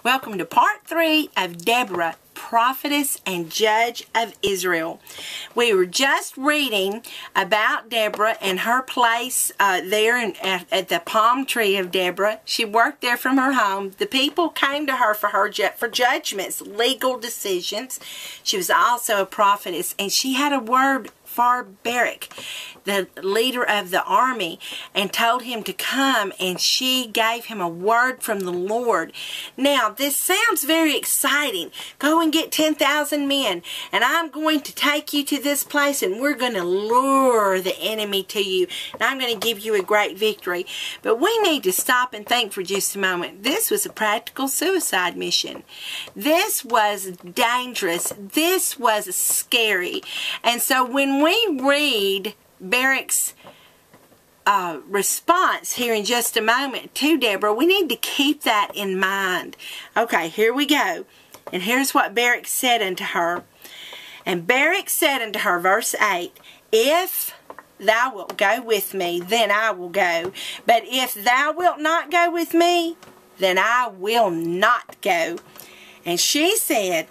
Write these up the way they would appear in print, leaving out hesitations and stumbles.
Welcome to part 3 of Deborah, Prophetess and Judge of Israel. We were just reading about Deborah and her place there at the palm tree of Deborah. She worked there from her home. The people came to her for judgments, legal decisions. She was also a prophetess, and she had a word for Barak, the leader of the army, and told him to come, and she gave him a word from the Lord. Now, this sounds very exciting. Go and get 10,000 men, and I'm going to take you to this place, and we're going to lure the enemy to you, and I'm going to give you a great victory. But we need to stop and think for just a moment. This was a practical suicide mission. This was dangerous. This was scary. And so when we read Barak's response here in just a moment to Deborah, we need to keep that in mind. Okay, here we go. And here's what Barak said unto her. And Barak said unto her, verse 8, If thou wilt go with me, then I will go. But if thou wilt not go with me, then I will not go. And she said,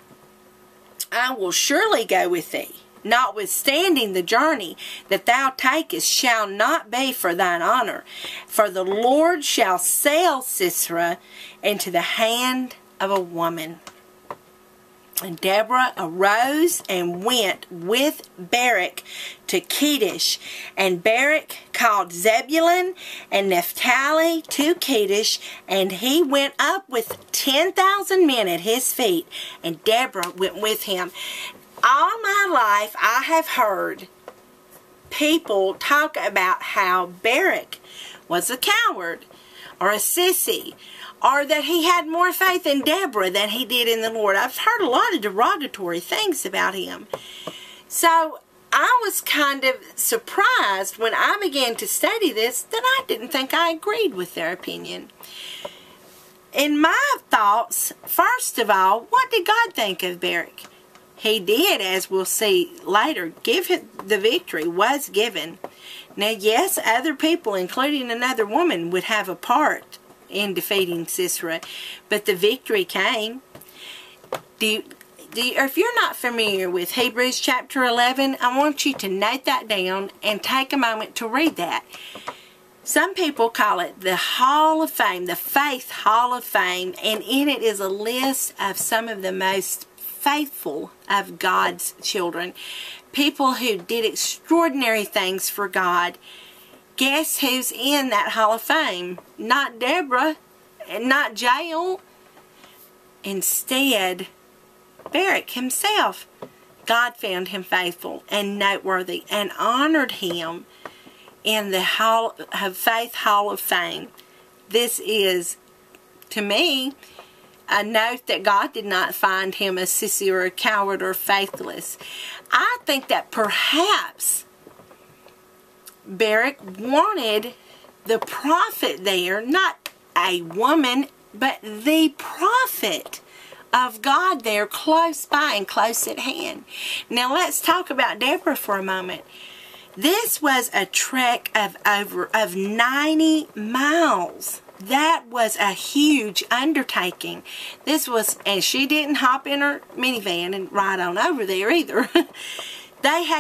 I will surely go with thee. Notwithstanding the journey that thou takest shall not be for thine honor, for the Lord shall sell Sisera into the hand of a woman. And Deborah arose and went with Barak to Kedesh. And Barak called Zebulun and Naphtali to Kedesh, and he went up with 10,000 men at his feet, and Deborah went with him. All my life I have heard people talk about how Barak was a coward or a sissy, or that he had more faith in Deborah than he did in the Lord. I've heard a lot of derogatory things about him. So I was kind of surprised when I began to study this that I didn't think I agreed with their opinion. In my thoughts, first of all, what did God think of Barak? He did, as we'll see later, give him the victory, was given. Now, yes, other people, including another woman, would have a part in defeating Sisera, but the victory came. If you're not familiar with Hebrews chapter 11, I want you to note that down and take a moment to read that. Some people call it the Hall of Fame, the Faith Hall of Fame, and in it is a list of some of the most faithful of God's children. People who did extraordinary things for God. Guess who's in that Hall of Fame? Not Deborah, and not Jael. Instead, Barak himself. God found him faithful and noteworthy and honored him in the Faith Hall of Fame. This is, to me, a note that God did not find him a sissy or a coward or faithless. I think that perhaps Barak wanted the prophet there, not a woman, but the prophet of God there close by and close at hand. Now let's talk about Deborah for a moment. This was a trek of 90 miles. That was a huge undertaking. And she didn't hop in her minivan and ride on over there either.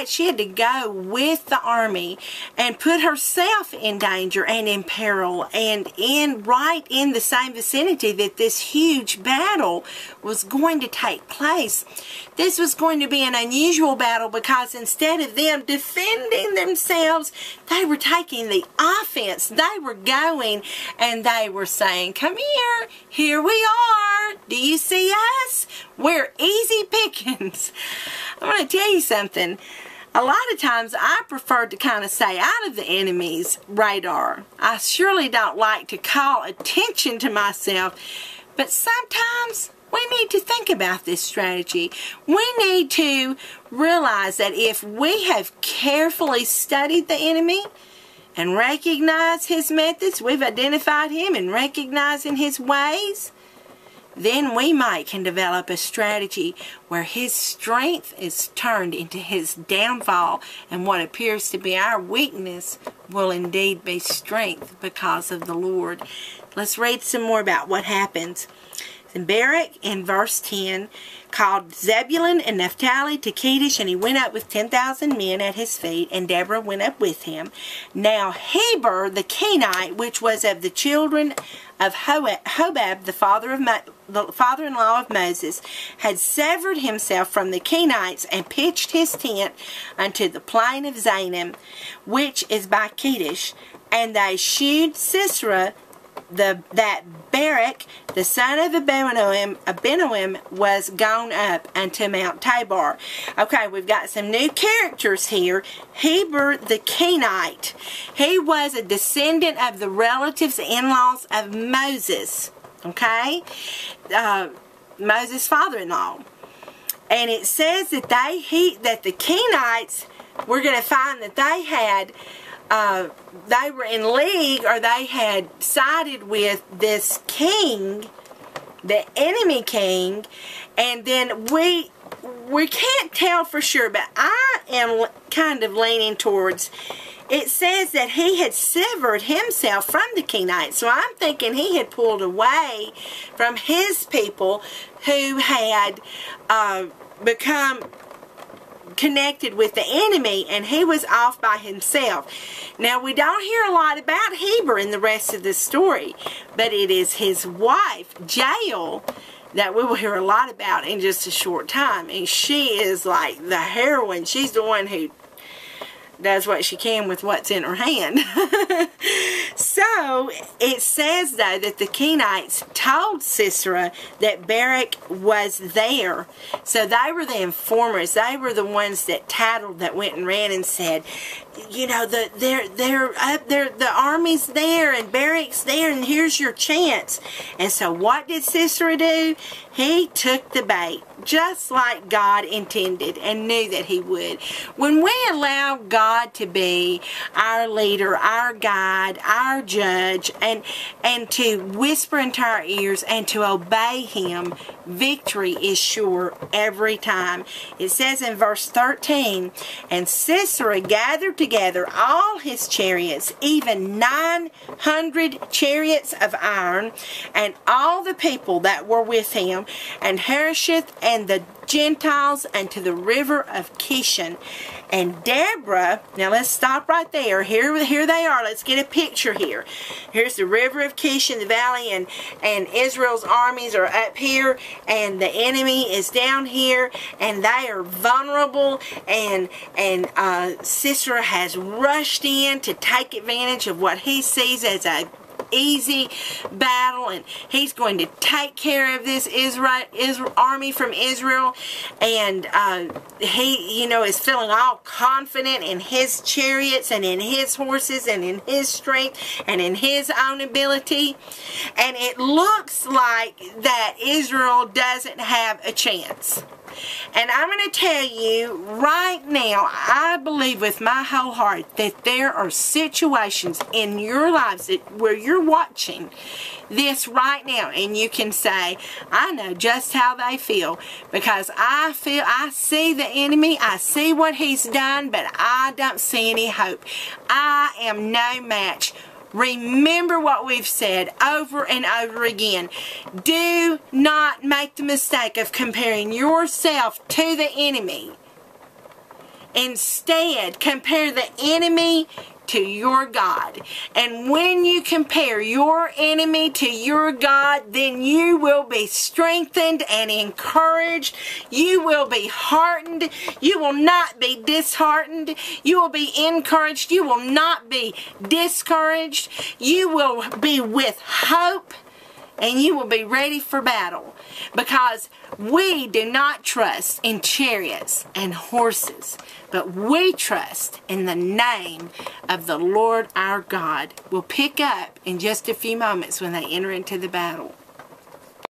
She had to go with the army and put herself in danger and in peril, and right in the same vicinity that this huge battle was going to take place. This was going to be an unusual battle because instead of them defending themselves, they were taking the offense. They were going and they were saying, "Come here, here we are. Do you see us? We're easy pickings." I'm going to tell you something. A lot of times I prefer to kind of stay out of the enemy's radar. I surely don't like to call attention to myself, but sometimes we need to think about this strategy. We need to realize that if we have carefully studied the enemy and recognized his methods, we've identified him and recognizing his ways, then we can develop a strategy where his strength is turned into his downfall, and what appears to be our weakness will indeed be strength because of the Lord. Let's read some more about what happens. And Barak, in verse 10, called Zebulun and Naphtali to Kedesh, and he went up with 10,000 men at his feet, and Deborah went up with him. Now Heber the Kenite, which was of the children of Hobab, the father-in-law of Moses, had severed himself from the Kenites and pitched his tent unto the plain of Zanim, which is by Kedesh. And they shewed Sisera that Barak, the son of Abinoam, was gone up unto Mount Tabor. Okay, we've got some new characters here. Heber the Kenite. He was a descendant of the relatives, in-laws of Moses. Okay? Moses' father-in-law. And it says that that the Kenites, we're going to find that they were in league, or they had sided with this king, the enemy king, and then we can't tell for sure, but I am kind of leaning towards, it says that he had severed himself from the Kenites, so I'm thinking he had pulled away from his people who had become connected with the enemy, and he was off by himself. Now, we don't hear a lot about Heber in the rest of the story, but it is his wife, Jael, that we will hear a lot about in just a short time. And she is like the heroine. She's the one who does what she can with what's in her hand. So, it says, though, that the Kenites told Sisera that Barak was there. So, they were the informers. They were the ones that tattled, that went and ran and said, you know, they're up there, the army's there, and Barak's there, and here's your chance. And so, what did Sisera do? He took the bait, just like God intended and knew that he would. When we allow God to be our leader, our guide, our judge, and to whisper into our ears and to obey him, victory is sure every time. It says in verse 13, and Sisera gathered together all his chariots, even 900 chariots of iron, and all the people that were with him, and Harosheth and the Gentiles unto the river of Kishon. And Deborah, now let's stop right there. Here they are. Let's get a picture here. Here's the river of Kishon, the valley, and Israel's armies are up here, and the enemy is down here, and they are vulnerable, and Sisera has rushed in to take advantage of what he sees as a easy battle, and he's going to take care of this Israel army from Israel, and he, you know, is feeling all confident in his chariots and in his horses and in his strength and in his own ability, and it looks like that Israel doesn't have a chance. And I'm going to tell you right now, I believe with my whole heart that there are situations in your lives where you're watching this right now, and you can say, I know just how they feel, because I see the enemy, I see what he's done, but I don't see any hope. I am no match. Remember what we've said over and over again. Do not make the mistake of comparing yourself to the enemy. Instead, compare the enemy to your God. And when you compare your enemy to your God, then you will be strengthened and encouraged. You will be heartened. You will not be disheartened. You will be encouraged. You will not be discouraged. You will be with hope, and you will be ready for battle, because we do not trust in chariots and horses, but we trust in the name of the Lord our God. We'll pick up in just a few moments when they enter into the battle.